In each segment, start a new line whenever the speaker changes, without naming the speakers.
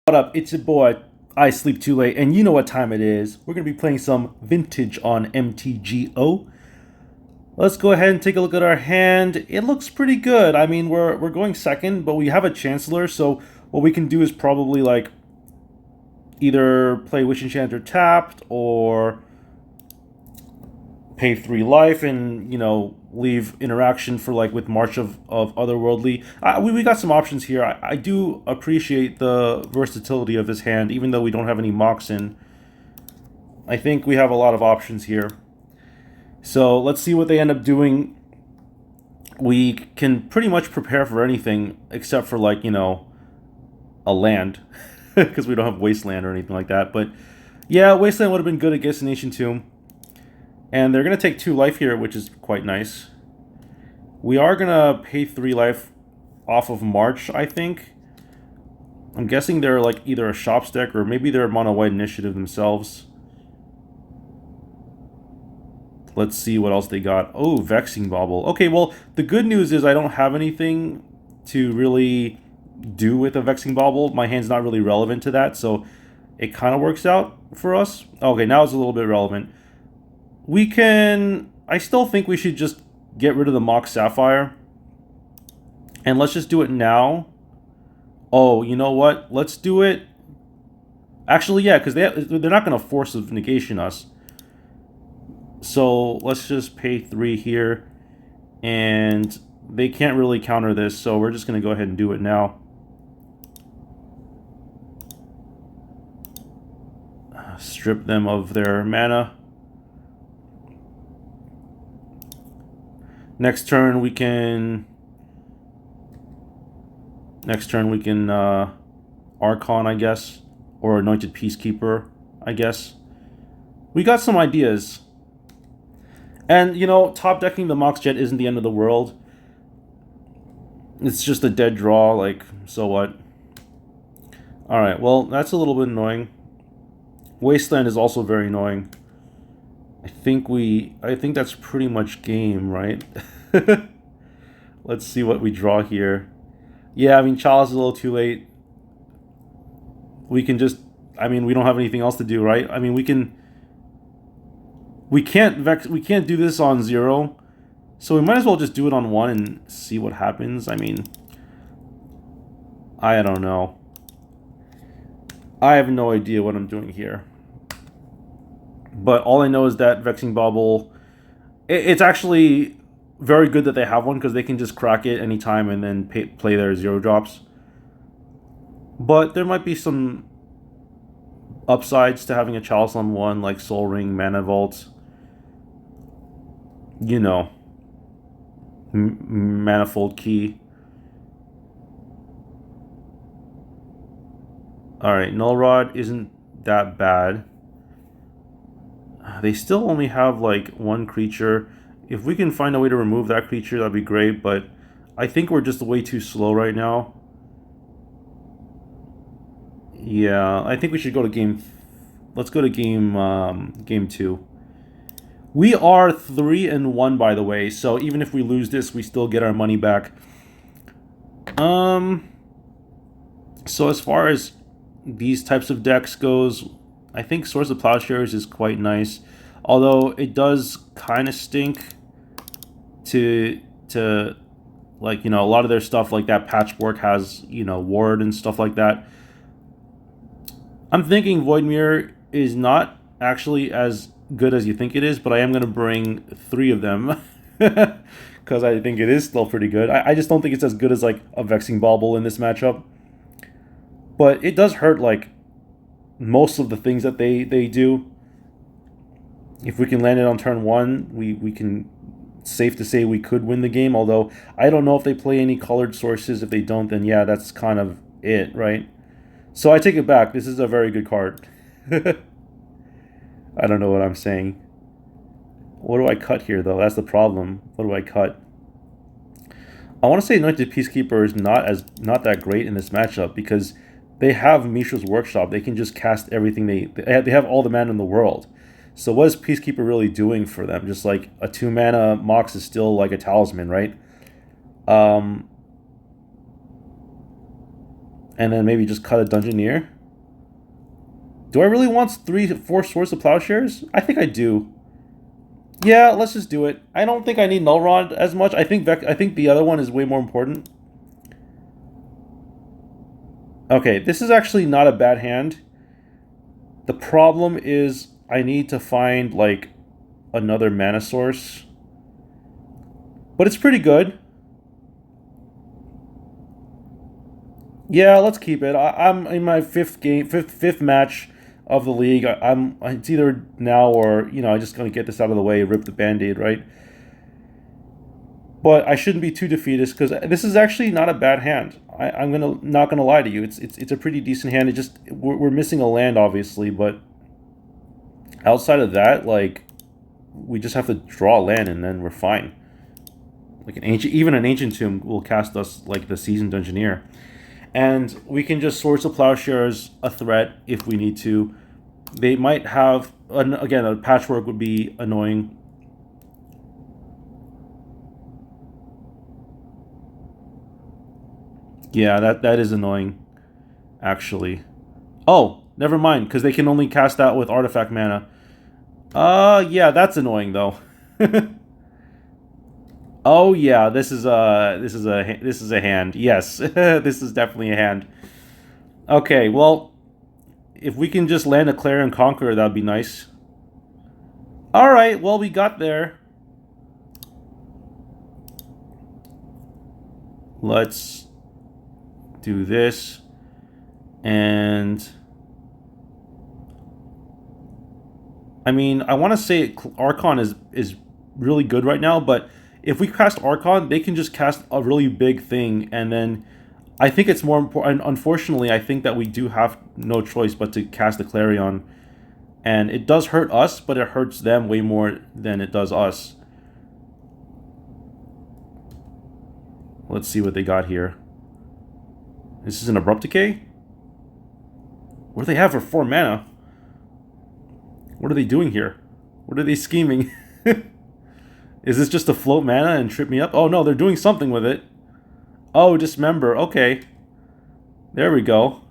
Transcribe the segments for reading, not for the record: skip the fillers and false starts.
What up? It's your boy, I Sleep Too Late, and you know what time it is. We're going to be playing some Vintage on MTGO. Let's go ahead and take a look at our hand. It looks pretty good. I mean, we're going second, but we have a Chancellor, so what we can do is probably, like, either play Wish Enchanter tapped, or pay 3 life and, leave interaction for, like, with March of Otherworldly. We got some options here. I do appreciate the versatility of this hand, even though we don't have any mocks in. I think we have a lot of options here. So let's see what they end up doing. We can pretty much prepare for anything except for, like, a land. Because we don't have Wasteland or anything like that. But yeah, Wasteland would have been good against an Ancient Tomb. And they're going to take 2 life here, which is quite nice. We are going to pay 3 life off of March, I think. I'm guessing they're like either a Shops deck or maybe they're a Mono White Initiative themselves. Let's see what else they got. Oh, Vexing Bauble. Okay, well, the good news is I don't have anything to really do with a Vexing Bauble. My hand's not really relevant to that, so it kind of works out for us. Okay, now it's a little bit relevant. We can... I still think we should just get rid of the Mox Sapphire. And let's just do it now. Oh, you know what? Let's do it... Actually, yeah, because they're not going to force of negation us. So let's just pay 3 here. And they can't really counter this, so we're just going to go ahead and do it now. Strip them of their mana. Next turn we can Archon, I guess, or Anointed Peacekeeper, I guess. We got some ideas. And, top decking the Mox Jet isn't the end of the world. It's just a dead draw, like, so what? Alright, well, that's a little bit annoying. Wasteland is also very annoying. I think that's pretty much game, right? Let's see what we draw here. Yeah, I mean, Chalice is a little too late. We can just... I mean, we don't have anything else to do, right? I mean, we can't do this on 0. So we might as well just do it on 1 and see what happens. I mean... I don't know. I have no idea what I'm doing here. But all I know is that Vexing Bauble... It's actually very good that they have one, because they can just crack it anytime and then play their 0 drops. But there might be some upsides to having a Chalice on 1, like Soul Ring, Mana Vault. Manifold Key. Alright, Null Rod isn't that bad. They still only have, like, 1 creature. If we can find a way to remove that creature, that'd be great, but I think we're just way too slow right now. Yeah, I think we should go to game... Let's go to game 2. We are 3-1, by the way, so even if we lose this, we still get our money back. So as far as these types of decks goes, I think Swords of Plowshares is quite nice, although it does kind of stink to like, a lot of their stuff, like that Patchwork has, Ward and stuff like that. I'm thinking Void Mirror is not actually as good as you think it is, but I am going to bring 3 of them because I think it is still pretty good. I just don't think it's as good as, like, a Vexing Bauble in this matchup. But it does hurt, like, most of the things that they do. If we can land it on turn 1, we can... Safe to say we could win the game, although I don't know if they play any colored sources. If they don't, then yeah, that's kind of it, right? So I take it back. This is a very good card. I don't know what I'm saying. What do I cut here, though? That's the problem. What do I cut? I want to say Anointed Peacekeeper is not that great in this matchup, because they have Mishra's Workshop. They can just cast everything. They have all the mana in the world. So what is Peacekeeper really doing for them? Just like a 2-mana Mox is still like a talisman, right? And then maybe just cut a Dungeoneer. Do I really want 4 Swords of Plowshares? I think I do. Yeah, let's just do it. I don't think I need Null Rod as much. I think the other one is way more important. Okay, this is actually not a bad hand. The problem is I need to find, like, another mana source. But it's pretty good. Yeah, let's keep it. I'm in my fifth match of the league. It's either now or, I'm just gonna get this out of the way, rip the band-aid, right? But I shouldn't be too defeatist because this is actually not a bad hand. I'm not gonna lie to you. It's a pretty decent hand. It just we're missing a land obviously, but outside of that, like, we just have to draw a land and then we're fine. Like even an ancient tomb will cast us like the seasoned engineer, and we can just Swords of Plowshares a threat if we need to. They might have again, a patchwork would be annoying. Yeah, that is annoying, actually. Oh, never mind, because they can only cast that with artifact mana. Yeah, that's annoying though. Oh yeah, this is a hand. Yes, this is definitely a hand. Okay, well, if we can just land a Clarion Conqueror, that'd be nice. All right, well, we got there. Let's do this, and I mean, I want to say Archon is really good right now, but if we cast Archon, they can just cast a really big thing, and then I think it's more important. Unfortunately, I think that we do have no choice but to cast the Clarion, and it does hurt us, but it hurts them way more than it does us. Let's see what they got here. This is an Abrupt Decay? What do they have for 4 mana? What are they doing here? What are they scheming? Is this just to float mana and trip me up? Oh no, they're doing something with it. Oh, Dismember. Okay. There we go.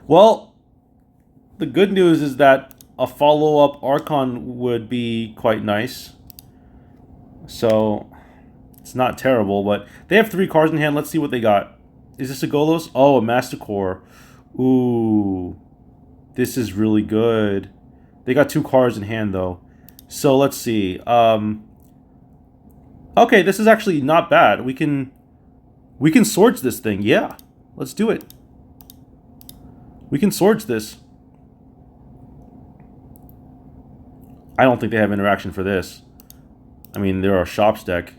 Well, the good news is that a follow-up Archon would be quite nice. So, it's not terrible, but they have 3 cards in hand. Let's see what they got. Is this a Golos? Oh, a Mastercore. Ooh. This is really good. They got 2 cards in hand, though. So, let's see. Okay, this is actually not bad. We can Swords this thing. Yeah. Let's do it. We can Swords this. I don't think they have interaction for this. I mean, they're a Shops deck.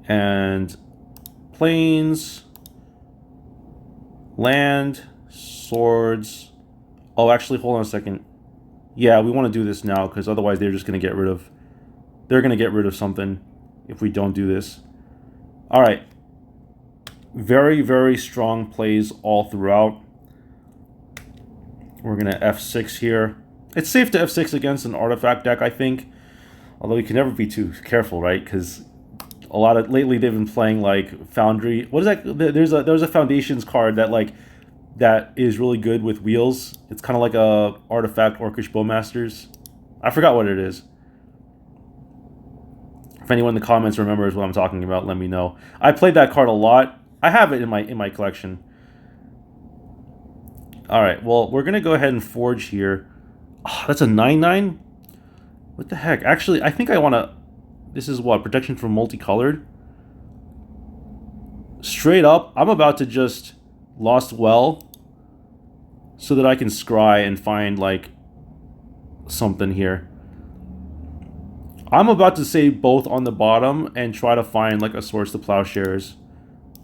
And Plains, land, Swords. Oh, actually, hold on a second. Yeah, we want to do this now because otherwise they're just going to get rid of... They're going to get rid of something if we don't do this. All right. Very, very strong plays all throughout. We're going to F6 here. It's safe to F6 against an artifact deck, I think. Although you can never be too careful, right? Because lately they've been playing like Foundry. What is that? There's a Foundations card that is really good with wheels. It's kind of like a artifact Orcish Bowmasters. I forgot what it is. If anyone in the comments remembers what I'm talking about, let me know. I played that card a lot. I have it in my collection. All right, well, we're gonna go ahead and Forge here. Oh, that's a 9/9. What the heck? Actually, I think I want to... This is what? Protection from Multicolored? Straight up, I'm about to just Lost Well so that I can scry and find, like, something here. I'm about to say both on the bottom and try to find, like, a Swords to Plowshares.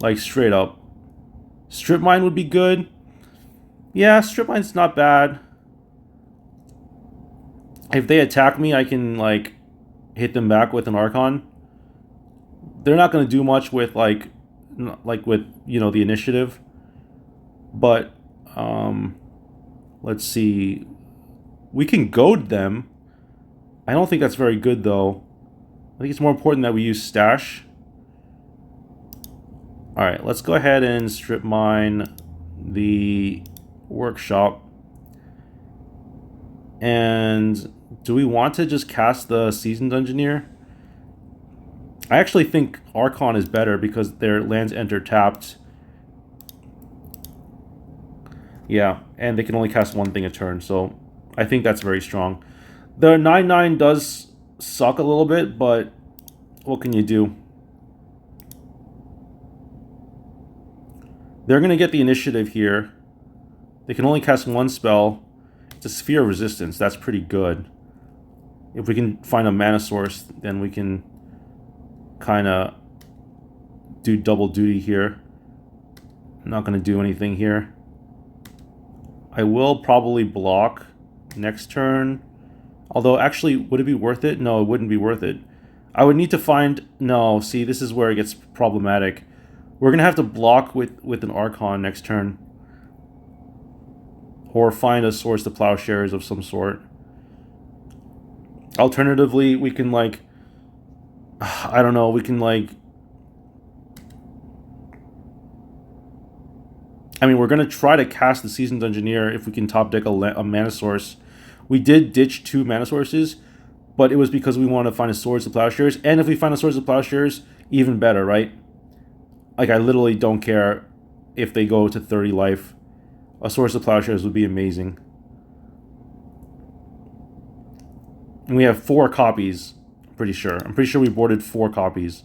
Like, straight up. Strip Mine would be good. Yeah, Strip Mine's not bad. If they attack me, I can, like, hit them back with an Archon. They're not going to do much with, like with, the initiative. But, let's see. We can goad them. I don't think that's very good, though. I think it's more important that we use Stash. Alright, let's go ahead and strip mine the workshop. And do we want to just cast the Seasoned Engineer? I actually think Archon is better because their lands enter tapped. Yeah, and they can only cast one thing a turn, so I think that's very strong. The 9/9 does suck a little bit, but what can you do? They're going to get the initiative here. They can only cast one spell. It's a Sphere of Resistance. That's pretty good. If we can find a mana source, then we can kind of do double duty here. I'm not going to do anything here. I will probably block next turn. Although, actually, would it be worth it? No, it wouldn't be worth it. I would need to find... No, see, this is where it gets problematic. We're going to have to block with an Archon next turn. Or find a source to Plowshares of some sort. Alternatively, we can, like... I don't know, we can, like... I mean, we're going to try to cast the Seasoned Engineer if we can top deck a mana source. We did ditch 2 mana sources, but it was because we wanted to find a Swords to Plowshares. And if we find a Swords to Plowshares, even better, right? Like, I literally don't care if they go to 30 life. A Swords to Plowshares would be amazing. And we have 4 copies, I'm pretty sure. I'm pretty sure we boarded 4 copies.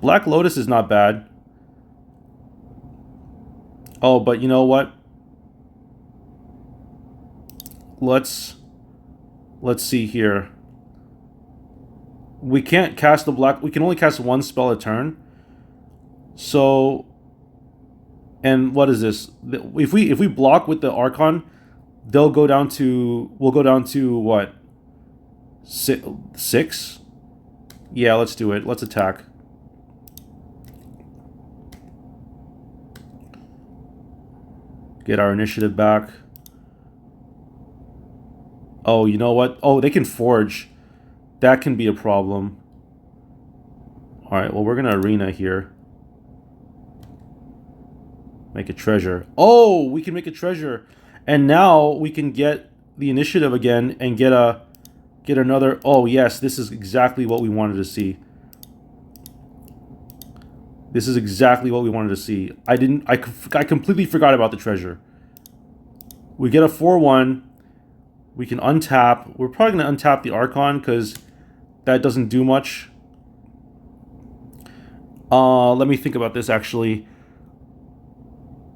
Black Lotus is not bad. Oh, but you know what? Let's see here. We can't cast the black... We can only cast 1 spell a turn. So... And what is this? If we block with the Archon, they'll go down to... We'll go down to, what? 6? Yeah, let's do it. Let's attack. Get our initiative back. Oh, you know what? Oh, they can forge. That can be a problem. Alright, well, we're going to arena here. Make a treasure. Oh, we can make a treasure. And now we can get the initiative again and get another... Oh, yes, this is exactly what we wanted to see. This is exactly what we wanted to see. I completely forgot about the treasure. We get a 4/1. We can untap. We're probably going to untap the Archon because that doesn't do much. Let me think about this actually.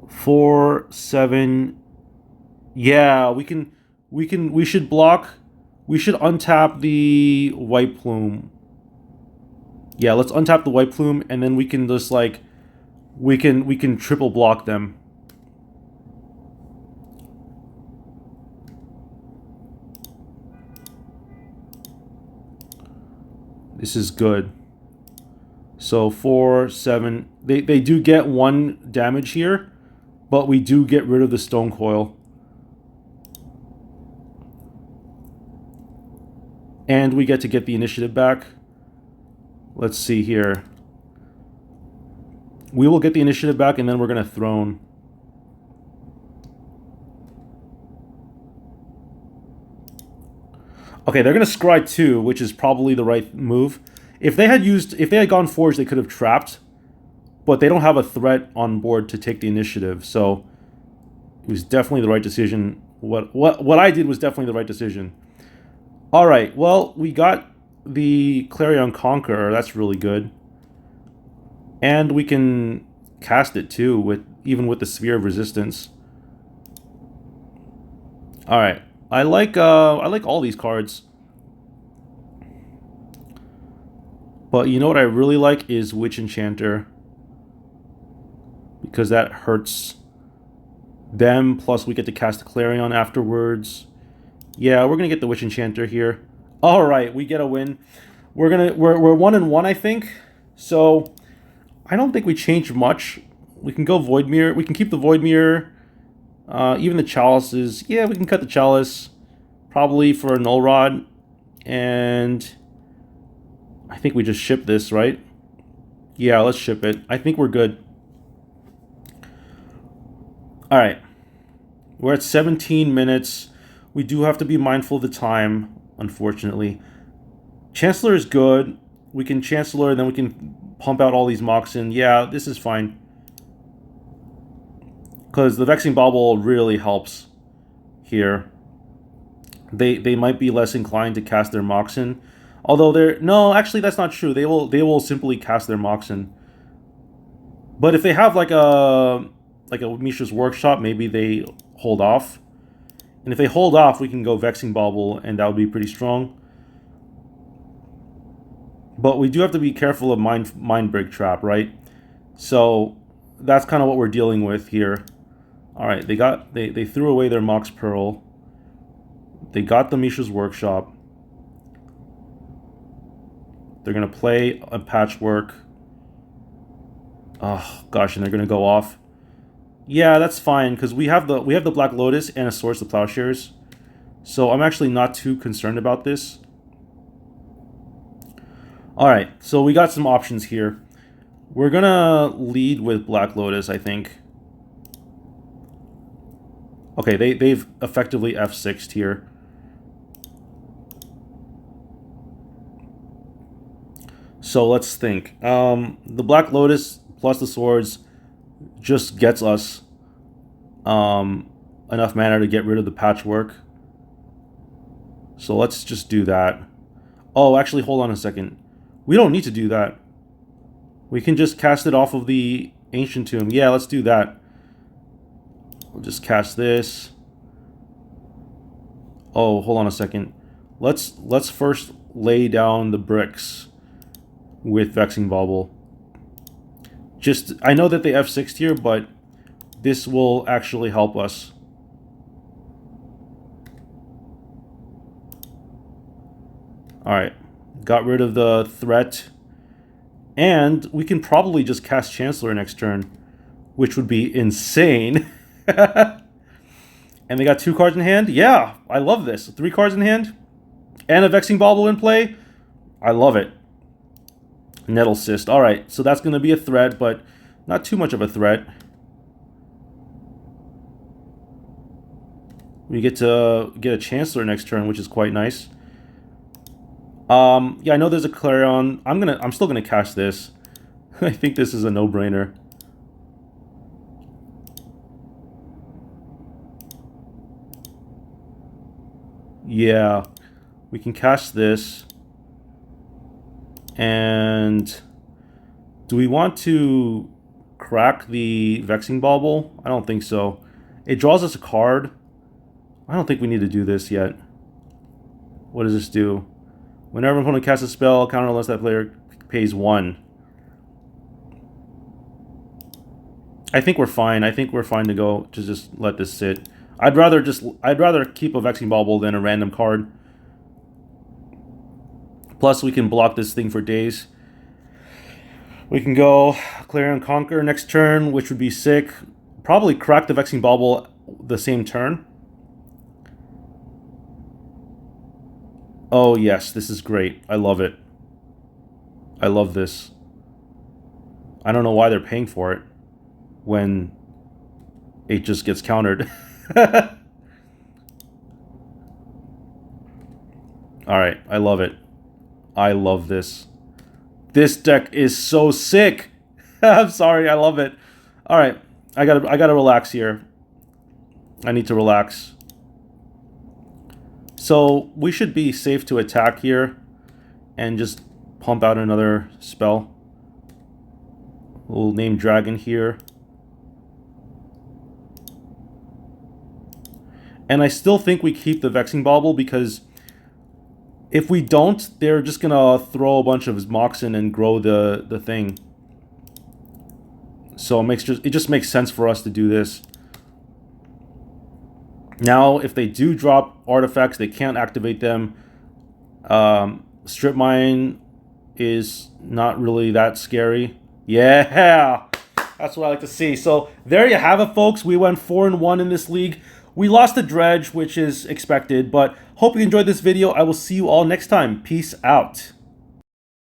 4, 7. Yeah, we should block. We should untap the White Plume. Yeah, let's untap the White Plume and then we can just like we can triple block them. This is good. So 4, 7. They do get 1 damage here, but we do get rid of the Stone Coil. And we get to get the initiative back. Let's see here. We will get the initiative back and then we're going to throne. Okay, they're going to scry 2, which is probably the right move. If they had gone forge, they could have trapped, but they don't have a threat on board to take the initiative, so it was definitely the right decision. What I did was definitely the right decision. All right, well, we got the Clarion Conqueror. That's really good, and we can cast it too even with the Sphere of Resistance. All right, I like all these cards. But you know what I really like is Witch Enchanter. Because that hurts them, plus we get to cast a Clarion afterwards. Yeah, we're gonna get the Witch Enchanter here. Alright, we get a win. We're 1-1, I think. So I don't think we changed much. We can go Void Mirror. We can keep the Void Mirror. Even the Chalices. Yeah, we can cut the Chalice. Probably for a Null Rod. And I think we just ship this, right? Yeah, let's ship it. I think we're good. All right. We're at 17 minutes. We do have to be mindful of the time, unfortunately. Chancellor is good. We can Chancellor, then we can pump out all these Moxen. Yeah, this is fine. Because the Vexing Bauble really helps here. They might be less inclined to cast their Moxen. Although they're... No, actually that's not true. They will simply cast their Moxen. But if they have like a Mishra's Workshop, maybe they hold off. And if they hold off, we can go Vexing Bauble, and that would be pretty strong. But we do have to be careful of Mind Break Trap, right? So that's kind of what we're dealing with here. All right, they threw away their Mox Pearl. They got the Mishra's Workshop. They're gonna play a Patchwork. Oh gosh, and they're gonna go off. Yeah, that's fine because we have the Black Lotus and a Swords to Plowshares, so I'm actually not too concerned about this. All right, so we got some options here. We're gonna lead with Black Lotus, I think. Okay, they've effectively F6'd here. So let's think. The Black Lotus plus the swords just gets us enough mana to get rid of the Patchwork. So let's just do that. Oh, actually, hold on a second. We don't need to do that. We can just cast it off of the Ancient Tomb. Yeah, let's do that. We'll just cast this. Oh, hold on a second. Let's first lay down the bricks with Vexing Bauble. Just, I know that they F6'd here, but this will actually help us. Alright, got rid of the threat. And we can probably just cast Chancellor next turn, which would be insane. And they got 2 cards in hand? Yeah, I love this. 3 cards in hand, and a Vexing Bauble in play. I love it. Nettle Cyst. Alright, so that's going to be a threat, but not too much of a threat. We get to get a Chancellor next turn, which is quite nice. Yeah, I know there's a Clarion. I'm still gonna cast this. I think this is a no-brainer. Yeah, we can cast this. And do we want to crack the Vexing Bauble? I don't think so. It draws us a card. I don't think we need to do this yet. What does this do? Whenever an opponent casts a spell, counter unless that player pays 1. I think we're fine. I think we're fine to go to just let this sit. I'd rather keep a Vexing Bauble than a random card. Plus, we can block this thing for days. We can go Clarion Conquer next turn, which would be sick. Probably crack the Vexing Bauble the same turn. Oh yes, this is great. I love it. I love this. I don't know why they're paying for it when it just gets countered. Alright, I love it. I love this. This deck is so sick. I'm sorry, I love it. Alright, I gotta relax here. I need to relax. So we should be safe to attack here and just pump out another spell. We'll name Dragon here. And I still think we keep the Vexing Bauble because if we don't, they're just gonna throw a bunch of Moxen and grow the thing. So it just makes sense for us to do this. Now, if they do drop artifacts, they can't activate them. Strip Mine is not really that scary. Yeah, that's what I like to see. So there you have it, folks. We went 4-1 in this league. We lost the Dredge, which is expected, but hope you enjoyed this video. I will see you all next time. Peace out.